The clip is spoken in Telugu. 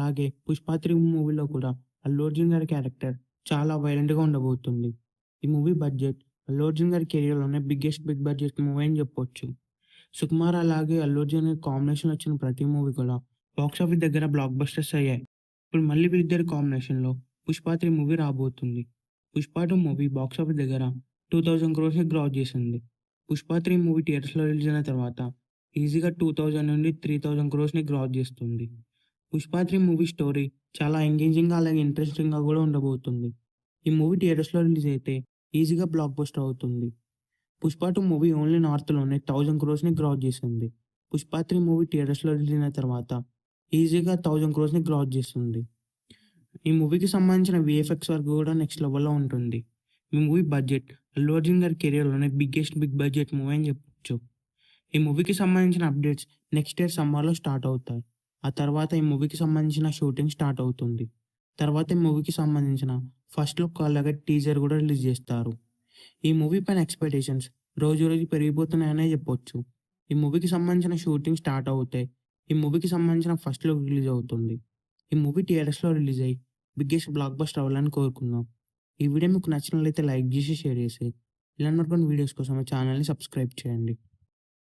అలాగే 'పుష్ప 3' మూవీలో కూడా అల్లు అర్జున్ గారి క్యారెక్టర్ చాలా వైలెంట్‌గా ఉండబోతుంది. ఈ మూవీ బడ్జెట్ అల్లు అర్జున్ గారి కెరియర్‌లోనే బిగ్ బడ్జెట్ మూవీ అని చెప్పొచ్చు. సుకుమార్ అలాగే అల్లు అర్జున్ కాంబినేషన్‌లో వచ్చిన ప్రతి మూవీ కూడా బాక్స్ ఆఫీస్ దగ్గర బ్లాక్ బస్టర్స్ అయ్యాయి. ఇప్పుడు మళ్ళీ వీళ్ళిద్దరి కాంబినేషన్‌లో 'పుష్ప 3' మూవీ రాబోతుంది. 'పుష్ప 2' మూవీ బాక్స్ ఆఫీస్ దగ్గర 2000 క్రోర్స్‌ని క్రాస్ చేసింది. 'పుష్ప 3' మూవీ థియేటర్స్‌లో రిలీజ్ అయిన తర్వాత ఈజీగా 2000 నుండి 3000 క్రోర్స్‌ని క్రాస్ చేస్తుంది. 'పుష్ప 3' మూవీ స్టోరీ చాలా ఎంగేజింగ్‌గా అలాగే ఇంట్రెస్టింగ్‌గా కూడా ఉండబోతుంది. ఈ మూవీ థియేటర్స్‌లో రిలీజ్ అయితే ఈజీగా బ్లాక్ బస్టర్ అవుతుంది. 'పుష్ప 2' మూవీ ఓన్లీ నార్త్‌లోనే 1000 క్రోర్స్‌ని క్రాస్ చేసింది. 'పుష్ప 3' మూవీ థియేటర్స్‌లో రిలీజ్ అయిన తర్వాత ఈజీగా 1000 క్రోర్స్‌ని క్రాస్ చేస్తుంది. ఈ మూవీకి సంబంధించిన వీఎఫ్ఎక్స్ వర్క్ కూడా నెక్స్ట్ లెవెల్‌లో ఉంటుంది. ఈ మూవీ బడ్జెట్ అల్లు అర్జున్ గారి కెరియర్‌లోనే బిగ్ బడ్జెట్ మూవీ అని చెప్పొచ్చు. ఈ మూవీకి సంబంధించిన అప్డేట్స్ నెక్స్ట్ ఇయర్ సమ్మర్‌లో స్టార్ట్ అవుతాయి. ఆ తర్వాత ఈ మూవీకి సంబంధించిన షూటింగ్ స్టార్ట్ అవుతుంది. తర్వాత ఈ మూవీకి సంబంధించిన ఫస్ట్ లుక్ అలాగే టీజర్ కూడా రిలీజ్ చేస్తారు. ఈ మూవీ పైన ఎక్స్‌పెక్టేషన్స్ రోజు పెరిగిపోతున్నాయనే చెప్పొచ్చు. ఈ మూవీకి సంబంధించిన షూటింగ్ స్టార్ట్ అవుతాయి. ఈ మూవీకి సంబంధించిన ఫస్ట్ లుక్ రిలీజ్ అవుతుంది. ఈ మూవీ థియేటర్స్‌లో రిలీజ్ అయ్యి బిగ్గెస్ట్ బ్లాక్ బస్టర్ అవ్వాలని కోరుకుందాం. ఈ వీడియో మీకు నచ్చినట్లయితే లైక్ చేసి, షేర్ చేసి ఇలాంటి మరికొన్ని వీడియోస్ కోసం మా ఛానల్‌ని సబ్స్క్రైబ్ చేయండి.